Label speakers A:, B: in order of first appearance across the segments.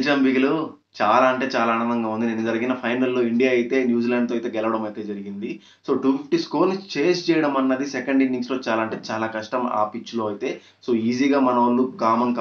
A: గెలిచాం బిగులు. చాలా అంటే చాలా ఆనందంగా ఉంది. నిన్న జరిగిన ఫైనల్‌లో ఇండియా అయితే న్యూజిలాండ్‌తో అయితే గెలవడం అయితే జరిగింది. సో, 250 స్కోర్‌ని చేజ్ చేయడం అన్నది సెకండ్ ఇన్నింగ్స్‌లో చాలా అంటే చాలా కష్టం ఆ పిచ్‌లో అయితే. సో, ఈజీగా మనోళ్ళు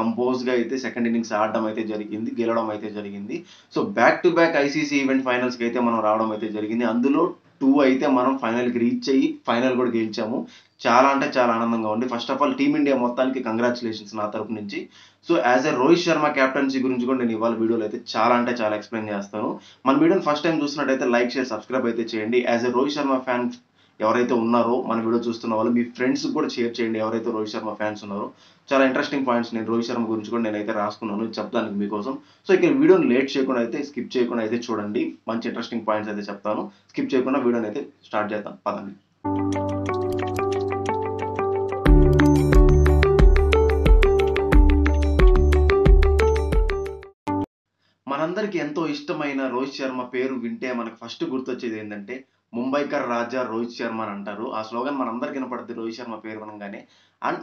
A: కంపోజ్‌గా అయితే సెకండ్ ఇన్నింగ్స్ ఆడడం అయితే జరిగింది. గెలవడం అయితే జరిగింది. So, back to back ICC event ఫైనల్స్‌కి అయితే మనం రావడం అయితే జరిగింది. అందులో 2 అయితే మనం ఫైనల్‌కి రీచ్ అయ్యి ఫైనల్ కూడా గెలిచాము. చాలా అంటే చాలా ఆనందంగా ఉంది. First of all team India మొత్తానికి కంగ్రాచ్యులేషన్స్ నా తరపు నుంచి. So, as a Rohit Sharma captaincy గురించి కూడా నేను ఇవాళ వీడియోలో అయితే చాలా అంటే చాలా ఎక్స్‌ప్లెయిన్ చేస్తాను. మన వీడియోని ఫస్ట్ టైమ్ చూస్తున్నట్టయితే లైక్, షేర్, సబ్స్క్రైబ్ అయితే చేయండి. As a Rohit Sharma fans ఎవరైతే ఉన్నారో మన వీడియో చూస్తున్న వాళ్ళు మీ ఫ్రెండ్స్‌కి కూడా షేర్ చేయండి ఎవరైతే రోహిత్ శర్మ ఫ్యాన్స్ ఉన్నారో. చాలా ఇంట్రెస్టింగ్ పాయింట్స్ నేను రోహిత్ శర్మ గురించి కూడా నేనైతే రాసుకున్నాను చెప్పడానికి మీకోసం. సో, ఇక వీడియోని లేట్ చేయకుండా అయితే స్కిప్ చేయకుండా అయితే చూడండి. మంచి ఇంట్రెస్టింగ్ పాయింట్స్ అయితే చెప్తాను. స్కిప్ చేయకుండా వీడియోని అయితే స్టార్ట్ చేద్దాం. పదండి. మనందరికి ఎంతో ఇష్టమైన రోహిత్ శర్మ పేరు వింటే మనకు ఫస్ట్ గుర్తొచ్చేది ఏంటంటే, ముంబైకర్ రాజా రోహిత్ శర్మ అని అంటారు. ఆ స్లోగన్ మనందరికి వినపడుద్ది రోహిత్ శర్మ పేరు వినంగానే. అండ్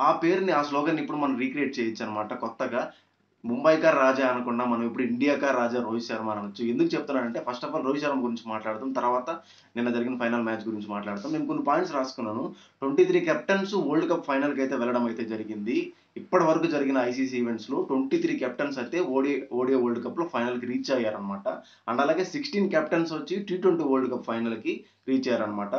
A: ఆ పేరుని ఆ స్లోగన్‌ని ఇప్పుడు మనం రీక్రియేట్ చేయొచ్చనమాట కొత్తగా. ముంబైకర్ రాజా అనకుండా మనం ఇప్పుడు ఇండియాకర్ రాజా రోహిత్ శర్మ అని అనొచ్చు. ఎందుకు చెప్తున్నానంటే first of all Rohit Sharma గురించి మాట్లాడదాం. తర్వాత నిన్న జరిగిన ఫైనల్ మ్యాచ్ గురించి మాట్లాడతాం. నేను కొన్ని పాయింట్స్ రాసుకున్నాను. 23 కెప్టెన్స్ వరల్డ్ కప్ ఫైనల్‌కి అయితే వెళ్ళడం అయితే జరిగింది. ఇప్పటి వరకు జరిగిన ఐసీసీ ఈవెంట్స్‌లో 23 కెప్టెన్స్ అయితే ఓడిఐ వరల్డ్ కప్‌లో ఫైనల్‌కి రీచ్ అయ్యారన్నమాట. అండ్ అలాగే 16 కెప్టెన్స్ వచ్చి టీ20 వరల్డ్ కప్ ఫైనల్‌కి రీచ్ అయ్యారన్నమాట.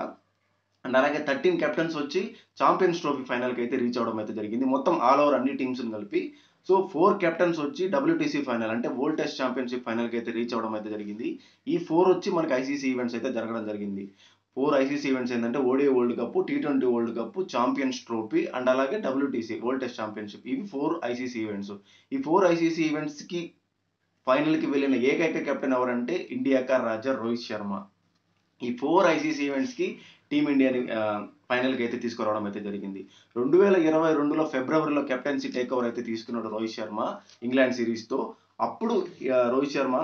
A: అండ్ అలాగే 13 కెప్టెన్స్ వచ్చి ఛాంపియన్స్ ట్రోఫీ ఫైనల్‌కి అయితే రీచ్ అవ్వడం అయితే జరిగింది. మొత్తం ఆల్ ఓవర్ అన్ని టీమ్స్‌ని కలిపి. సో, 4 కెప్టెన్స్ వచ్చి డబ్ల్యూటీసీ ఫైనల్ అంటే వరల్డ్ టెస్ట్ ఛాంపియన్‌షిప్ ఫైనల్‌కి అయితే రీచ్ అవ్వడం అయితే జరిగింది. ఈ 4 వచ్చి మనకి ఐసీసీ ఈవెంట్స్ అయితే జరగడం జరిగింది. 4 ఐసీసీ ఈవెంట్స్ ఏంటంటే ODI world cup, T20 world cup, champions trophy and అలాగే డబ్ల్యూటీసీ వరల్డ్ టెస్ట్ ఛాంపియన్‌షిప్. ఇవి 4 ఐసీసీ ఈవెంట్స్. ఈ 4 ఐసీసీ ఈవెంట్స్‌కి ఫైనల్‌కి వెళ్ళిన ఏకైక కెప్టెన్ ఎవరంటే ఇండియాకా రాజా రోహిత్ శర్మ. ఈ 4 ఐసీసీ ఈవెంట్స్‌కి టీమిండియాని ఫైనల్‌కి అయితే తీసుకురావడం అయితే జరిగింది. 2022లో ఫిబ్రవరిలో కెప్టెన్సీ టేక్ ఓవర్ అయితే తీసుకున్నాడు రోహిత్ శర్మ ఇంగ్లాండ్ సిరీస్‌తో. అప్పుడు రోహిత్ శర్మ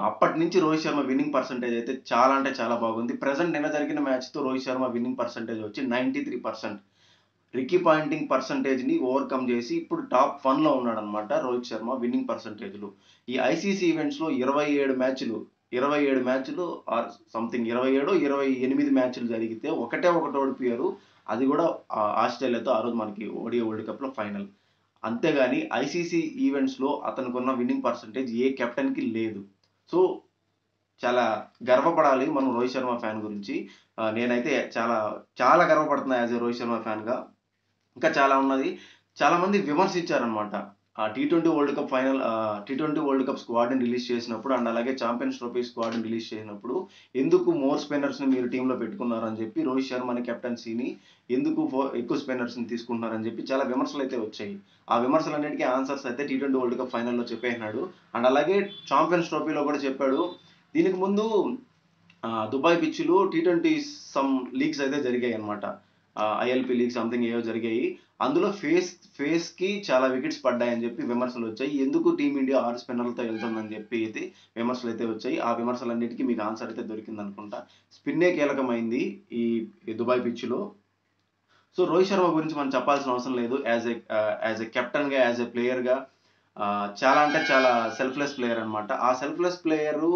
A: అప్పటి నుంచి రోహిత్ శర్మ విన్నింగ్ పర్సెంటేజ్ అయితే చాలా అంటే చాలా బాగుంది. ప్రెజెంట్ నిన్న జరిగిన మ్యాచ్‌తో రోహిత్ శర్మ విన్నింగ్ పర్సెంటేజ్ వచ్చి 93%. రికీ పాయింటింగ్ పర్సెంటేజ్‌ని ఓవర్‌కమ్ చేసి ఇప్పుడు టాప్ 1లో ఉన్నాడన్నమాట రోహిత్ శర్మ విన్నింగ్ పర్సెంటేజ్‌లో. ఈ ఐసీసీ ఈవెంట్స్‌లో 27 మ్యాచ్‌లు ఆర్ సంథింగ్ 27, 28 మ్యాచ్‌లు జరిగితే ఒకటే ఒకటి ఓడిపోయారు. అది కూడా ఆస్ట్రేలియాతో ఆ రోజు మనకి ఓడిఐ వరల్డ్ కప్‌లో ఫైనల్. అంతేగాని ఐసీసీ ఈవెంట్స్‌లో అతనికున్న విన్నింగ్ పర్సెంటేజ్ ఏ కెప్టెన్‌కి లేదు. సో, చాలా గర్వపడాలి మనం రోహిత్ శర్మ ఫ్యాన్ గురించి. నేనైతే చాలా చాలా గర్వపడుతున్నా యాస్ ఎ రోహిత్ శర్మ ఫ్యాన్‌గా. ఇంకా చాలా ఉన్నది. చాలామంది విమర్శించారనమాట. టీ20 వరల్డ్ కప్ స్క్వాడ్‌ని రిలీజ్ చేసినప్పుడు అండ్ అలాగే ఛాంపియన్స్ ట్రోఫీ స్క్వాడ్‌ని రిలీజ్ చేసినప్పుడు ఎందుకు మోర్ స్పిన్నర్స్‌ని మీరు టీమ్‌లో పెట్టుకున్నారు అని చెప్పి రోహిత్ శర్మని కెప్టెన్సీని ఎందుకు ఎక్కువ స్పిన్నర్స్‌ని తీసుకుంటున్నారని చెప్పి చాలా విమర్శలైతే వచ్చాయి. ఆ విమర్శలన్నిటికి ఆన్సర్స్ అయితే టీ20 వరల్డ్ కప్ ఫైనల్‌లో చెప్పేసినాడు. అండ్ అలాగే ఛాంపియన్స్ ట్రోఫీలో కూడా చెప్పాడు. దీనికి ముందు దుబాయ్ పిచ్‌లో టీ20 సమ్ లీగ్స్ అయితే జరిగాయన్నమాట. ఐఎల్‌పీ లీగ్ సంథింగ్ ఏవో జరిగాయి. అందులో ఫేస్‌కి చాలా వికెట్స్ పడ్డాయని చెప్పి విమర్శలొచ్చాయి. ఎందుకు టీమిండియా 6 స్పిన్నర్‌లతో వెళ్తుందని చెప్పి అయితే విమర్శలైతే వచ్చాయి. ఆ విమర్శలన్నిటికి మీకు ఆన్సర్ అయితే దొరికిందనుకుంటా. స్పిన్నే కీలకమైంది ఈ దుబాయ్ పిచ్‌లో. సో, రోహిత్ శర్మ గురించి మనం చెప్పాల్సిన అవసరం లేదు. యాస్ ఎ కెప్టెన్‌గా, యాస్ ఎ ప్లేయర్‌గా చాలా అంటే చాలా సెల్ఫ్‌లెస్ ప్లేయర్ అన్నమాట. ఆ సెల్ఫ్‌లెస్ ప్లేయరు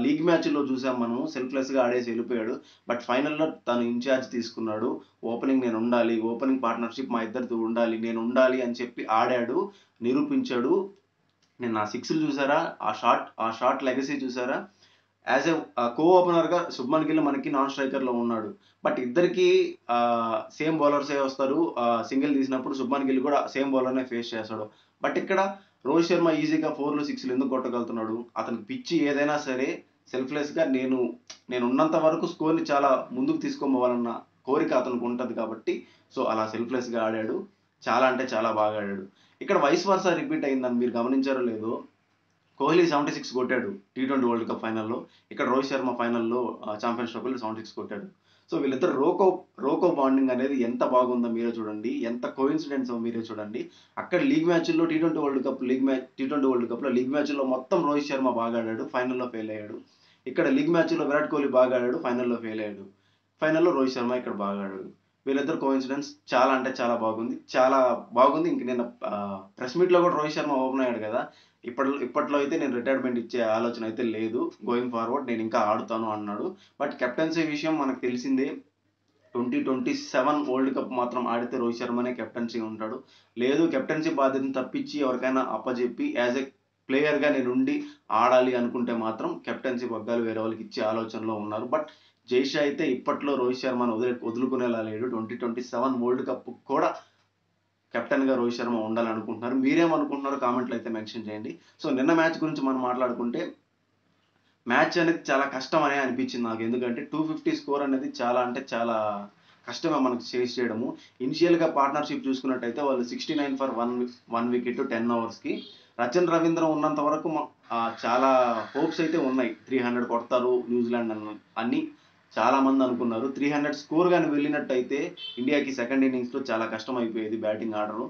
A: లీగ్ మ్యాచ్‌ల్లో చూసాం మనము. సెల్ఫ్‌లెస్‌గా ఆడేసి వెళ్ళిపోయాడు. బట్ ఫైనల్‌లో తను ఇన్‌చార్జ్ తీసుకున్నాడు. ఓపెనింగ్ నేనుండాలి. ఓపెనింగ్ పార్ట్నర్‌షిప్ మా ఇద్దరిది ఉండాలి. నేనుండాలి అని చెప్పి ఆడాడు. నిరూపించాడు. నిన్న ఆ సిక్స్‌లు చూసారా? ఆ షాట్ లెగసీ చూసారా? యాస్ ఎ కో ఓపెనర్‌గా శుభ్మన్ గిల్ మనకి నాన్ స్ట్రైకర్‌లో ఉన్నాడు. బట్ ఇద్దరికీ సేమ్ బౌలర్సే వస్తారు. సింగిల్ తీసినప్పుడు శుభ్మన్ గిల్ కూడా సేమ్ బౌలర్‌నే ఫేస్ చేస్తాడు. బట్ ఇక్కడ రోహిత్ శర్మ ఈజీగా 4లు, 6లు ఎందుకు కొట్టగలుగుతున్నాడు? అతనికి పిచ్ ఏదైనా సరే సెల్ఫ్‌లెస్‌గా నేనున్నంత వరకు స్కోర్‌ని చాలా ముందుకు తీసుకొనిపోవాలన్న కోరిక అతనికి ఉంటది కాబట్టి సో, అలా సెల్ఫ్‌లెస్‌గా ఆడాడు. చాలా అంటే చాలా బాగా ఆడాడు. ఇక్కడ వైస్ వర్సా రిపీట్ అయిందని మీరు గమనించారో లేదో కోహ్లీ 76 కొట్టాడు టీ20 వరల్డ్ కప్ ఫైనల్‌లో. ఇక్కడ రోహిత్ శర్మ ఫైనల్‌లో ఛాంపియన్స్ ట్రోఫీలో 76 కొట్టాడు. సో, వీళ్ళిద్దరు రోకో బాండింగ్ అనేది ఎంత బాగుందో మీరే చూడండి. ఎంత కోయిన్సిడెన్సో మీరే చూడండి. అక్కడ టీ20 వరల్డ్ కప్‌లో లీగ్ మ్యాచ్‌ల్లో మొత్తం రోహిత్ శర్మ బాగా ఆడాడు. ఫైనల్‌లో ఫెయిల్ అయ్యాడు. ఇక్కడ లీగ్ మ్యాచ్‌లో విరాట్ కోహ్లీ బాగా ఆడాడు. ఫైనల్‌లో ఫెయిల్ అయ్యాడు. ఫైనల్‌లో రోహిత్ శర్మ ఇక్కడ బాగా ఆడాడు. వీళ్ళిద్దరు కోఇన్సిడెన్స్ చాలా అంటే చాలా బాగుంది. చాలా బాగుంది. ఇంక నిన్న ప్రెస్ మీట్‌లో కూడా రోహిత్ శర్మ ఓపెన్ అయ్యాడు కదా! ఇప్పట్లో అయితే నేను రిటైర్మెంట్ ఇచ్చే ఆలోచన అయితే లేదు. గోయింగ్ ఫార్వర్డ్ నేను ఇంకా ఆడుతాను అన్నాడు. బట్ కెప్టెన్సీ విషయం మనకు తెలిసిందే. 2027 వరల్డ్ కప్ మాత్రం ఆడితే రోహిత్ శర్మనే కెప్టెన్సీ ఉంటాడు. లేదు కెప్టెన్సీ బాధ్యతను తప్పించి ఎవరికైనా అప్పజెప్పి యాజ్ ఎ ప్లేయర్‌గా నేనుండి ఆడాలి అనుకుంటే మాత్రం కెప్టెన్సీ పగ్గాలు వేరే వాళ్ళకి ఇచ్చే ఆలోచనలో ఉన్నారు. బట్ జైషా అయితే ఇప్పట్లో రోహిత్ శర్మను వదులుకునేలా లేడు. 2027 వరల్డ్ కప్ కూడా కెప్టెన్‌గా రోహిత్ శర్మ ఉండాలనుకుంటున్నారు. మీరేమనుకుంటున్నారో కామెంట్‌లో అయితే మెన్షన్ చేయండి. సో నిన్న మ్యాచ్ గురించి మనం మాట్లాడుకుంటే మ్యాచ్ అనేది చాలా కష్టమనే అనిపించింది నాకు. ఎందుకంటే 250 స్కోర్ అనేది చాలా అంటే చాలా కష్టమే మనకు చేజ్ చేయడము. ఇనిషియల్‌గా పార్ట్నర్‌షిప్ చూసుకున్నట్టయితే వాళ్ళు 69 ఫర్ 1 వికెట్ 10 ఓవర్స్‌కి. రచిన్ రవీంద్ర ఉన్నంత వరకు చాలా హోప్స్ అయితే ఉన్నాయి. 300 కొడతారు న్యూజిలాండ్ అని చాలామంది అనుకున్నారు. 300 స్కోర్ గాని వెళ్ళినట్టయితే ఇండియాకి సెకండ్ ఇన్నింగ్స్‌లో చాలా కష్టం అయిపోయేది బ్యాటింగ్ ఆర్డరు.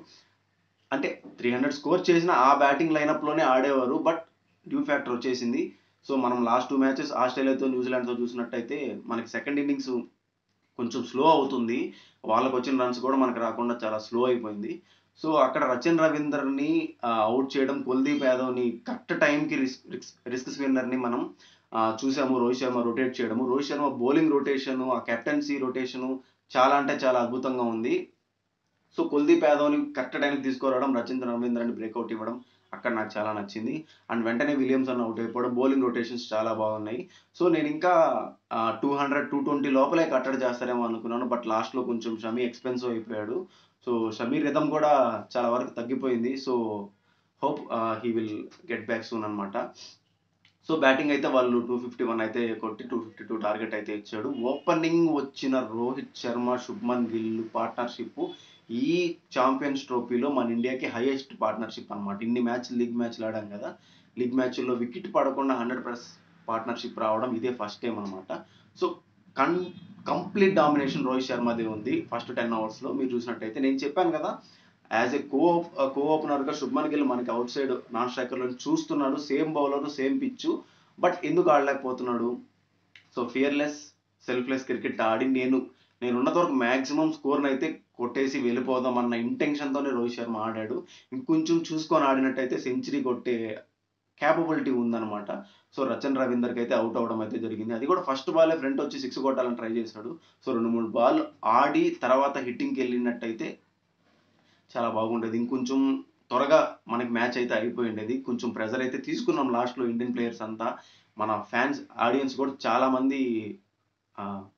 A: అంటే 300 స్కోర్ చేసిన ఆ బ్యాటింగ్ లైనప్‌లోనే ఆడేవారు. బట్ డ్యూ ఫ్యాక్టర్ వచ్చేసింది. సో మనం లాస్ట్ 2 మ్యాచెస్ ఆస్ట్రేలియాతో, న్యూజిలాండ్‌తో చూసినట్టయితే మనకి సెకండ్ ఇన్నింగ్స్ కొంచెం స్లో అవుతుంది. వాళ్ళకొచ్చిన రన్స్ కూడా మనకు రాకుండా చాలా స్లో అయిపోయింది. సో అక్కడ రచిన్ రవీందర్‌ని ఔట్ చేయడం, కుల్దీప్ యాదవ్‌ని కరెక్ట్ టైంకి రిస్క్ స్పిన్నర్‌ని మనం చూసాము. రోహిత్ శర్మ రొటేట్ చేయడము. రోహిత్ శర్మ బౌలింగ్ రొటేషను, ఆ కెప్టెన్సీ రొటేషను చాలా అంటే చాలా అద్భుతంగా ఉంది. సో కుల్దీప్ యాదవ్‌ని కరెక్ట్ టైంకి తీసుకురావడం, రచిన్ రవీంద్రని బ్రేకౌట్ ఇవ్వడం అక్కడ నాకు చాలా నచ్చింది. అండ్ వెంటనే విలియమ్సన్ ఔట్ అయిపోవడం, బౌలింగ్ రొటేషన్స్ చాలా బాగున్నాయి. సో నేనింకా 200, 220 లోపలే కట్టడి చేస్తారేమో అనుకున్నాను. బట్ లాస్ట్‌లో కొంచెం షమి ఎక్స్‌పెన్సివ్ అయిపోయాడు. సో షమి రిథమ్ కూడా చాలా వరకు తగ్గిపోయింది. So hope he will get back soon అన్నమాట. సో బ్యాటింగ్ అయితే వాళ్ళు 251 అయితే కొట్టి 252 టార్గెట్ అయితే ఇచ్చాడు. ఓపెనింగ్ వచ్చిన రోహిత్ శర్మ, శుభ్మన్ గిల్ పార్ట్నర్‌షిప్ ఈ ఛాంపియన్స్ ట్రోఫీలో మన ఇండియాకి హైయెస్ట్ పార్ట్నర్‌షిప్ అన్నమాట. ఇన్ని లీగ్ మ్యాచ్‌లు ఆడాం కదా! లీగ్ మ్యాచ్‌ల్లో వికెట్ పడకుండా 100+ పార్ట్నర్‌షిప్ రావడం ఇదే ఫస్ట్ టైమ్ అన్నమాట. సో కన్ కంప్లీట్ డామినేషన్ రోహిత్ శర్మదే ఉంది. ఫస్ట్ 10 ఓవర్స్‌లో మీరు చూసినట్టయితే నేను చెప్పాను కదా! యాజ్ ఎ కో ఓపెనర్‌గా శుభ్మన్ గిల్ మనకి ఔట్ సైడ్ నాన్ స్ట్రైకర్‌లో చూస్తున్నాడు. Same bowler, same Picchu. But ఎందుకు ఆడలేకపోతున్నాడు? సో ఫియర్‌లెస్, సెల్ఫ్‌లెస్ క్రికెట్ ఆడి నేనున్నంత వరకు మాక్సిమం స్కోర్‌నైతే కొట్టేసి వెళ్ళిపోదాం అన్న ఇంటెన్షన్‌తోనే రోహిత్ శర్మ ఆడాడు. ఇంకొంచెం చూసుకొని ఆడినట్టయితే సెంచరీ కొట్టే కేపబిలిటీ ఉందన్నమాట. సో రచన్ రవీందర్‌కైతే ఔట్ అవ్వడం అయితే జరిగింది. అది కూడా ఫస్ట్ బాలే ఫ్రంట్ వచ్చి 6 కొట్టాలని ట్రై చేశాడు. సో 2, 3 బాల్ ఆడి తర్వాత హిట్టింగ్‌కెళ్ళినట్టయితే చాలా బాగుండేది. ఇంకొంచెం త్వరగా మనకి మ్యాచ్ అయితే అయిపోయుండేది. కొంచెం ప్రెషర్ అయితే తీసుకున్నాం లాస్ట్‌లో ఇండియన్ ప్లేయర్స్ అంతా. మన ఆడియన్స్ కూడా చాలామంది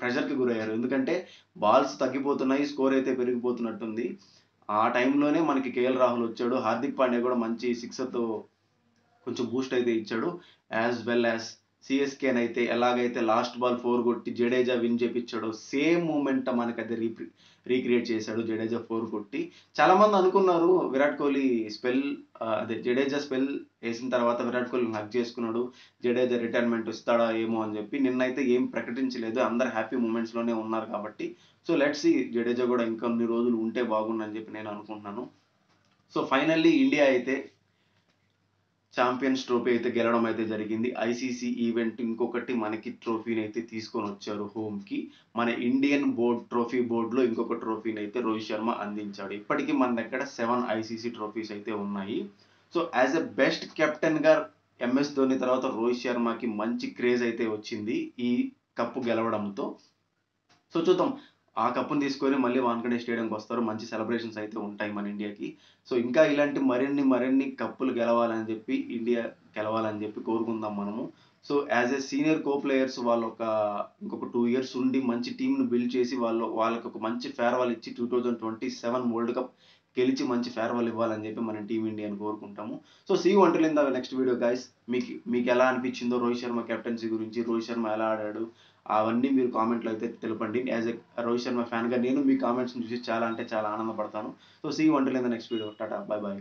A: ప్రెషర్‌కి గురయ్యారు. ఎందుకంటే బాల్స్ తగ్గిపోతున్నాయి. స్కోర్ అయితే పెరిగిపోతున్నట్టుంది. ఆ టైంలోనే మనకి కేఎల్ రాహుల్ వచ్చాడు. హార్దిక్ పాండ్యా కూడా మంచి సిక్సర్‌తో కొంచెం బూస్ట్ అయితే ఇచ్చాడు. యాస్ వెల్ యాస్ సీఎస్‌కేనైతే ఎలాగైతే లాస్ట్ బాల్ 4 కొట్టి జడేజా విన్ చేపిచ్చాడో సేమ్ మూమెంట్ మనకది రీక్రియేట్ చేశాడు జడేజా 4 కొట్టి. చాలామంది అనుకున్నారు విరాట్ కోహ్లీ జడేజా స్పెల్ ఏసిన తర్వాత విరాట్ కోహ్లీని హగ్ చేసుకున్నాడు. జడేజా రిటైర్మెంట్ ఇస్తాడా ఏమో అని చెప్పి. నిన్నైతే ఏం ప్రకటించలేదు. అందరూ హ్యాపీ మూమెంట్స్‌లోనే ఉన్నారు కాబట్టి. సో లెట్స్ సీ జడేజా కూడా ఇంకొన్ని రోజులు ఉంటే బాగుండని చెప్పి నేను అనుకుంటున్నాను. సో ఫైనల్లీ ఇండియా అయితే ఛాంపియన్స్ ట్రోఫీ అయితే గెలవడం అయితే జరిగింది. ఐసీసీ ఈవెంట్ ఇంకొకటి మనకి ట్రోఫీనైతే తీసుకొనొచ్చారు హోమ్‌కి. మన ఇండియన్ ట్రోఫీ బోర్డ్‌లో ఇంకొక ట్రోఫీనైతే రోహిత్ శర్మ అందించాడు. ఇప్పటికి మన దగ్గర 7 ఐసీసీ ట్రోఫీస్ అయితే ఉన్నాయి. సో యాస్ ఎ బెస్ట్ కెప్టెన్‌గా ఎంఎస్ ధోని తర్వాత రోహిత్ శర్మకి మంచి క్రేజ్ అయితే వచ్చింది ఈ కప్ గెలవడంతో. సో చూద్దాం. ఆ కప్పుని తీసుకొని మళ్ళీ వాంఖడే స్టేడియంకి వస్తారు. మంచి సెలబ్రేషన్స్ అయితే ఉంటాయి మన ఇండియాకి. సో ఇంకా ఇలాంటి మరిన్ని కప్పులు గెలవాలని చెప్పి ఇండియా గెలవాలని చెప్పి కోరుకుందాం మనము. So as a senior players ఇంకొక 2 ఇయర్స్ ఉండి మంచి టీమ్‌ని బిల్డ్ చేసి వాళ్ళకి ఒక మంచి ఫేర్‌వెల్ ఇచ్చి 2027 వరల్డ్ కప్ గెలిచి మంచి ఫేర్‌వెల్ ఇవ్వాలని చెప్పి మనం టీమ్ ఇండియాని కోరుకుంటాము. So see you until in the next video guys. మీకెలా అనిపించిందో రోహిత్ శర్మ కెప్టెన్సీ గురించి, రోహిత్ శర్మ ఎలా ఆడాడు అవన్నీ మీరు కామెంట్‌లో అయితే తెలపండి. యాస్ ఎ రోహిత్ శర్మ ఫ్యాన్‌గా నేను మీ కామెంట్స్‌ని చూసి చాలా అంటే చాలా ఆనందపడతాను. So see you until in the next video. Ta-ta. Bye by.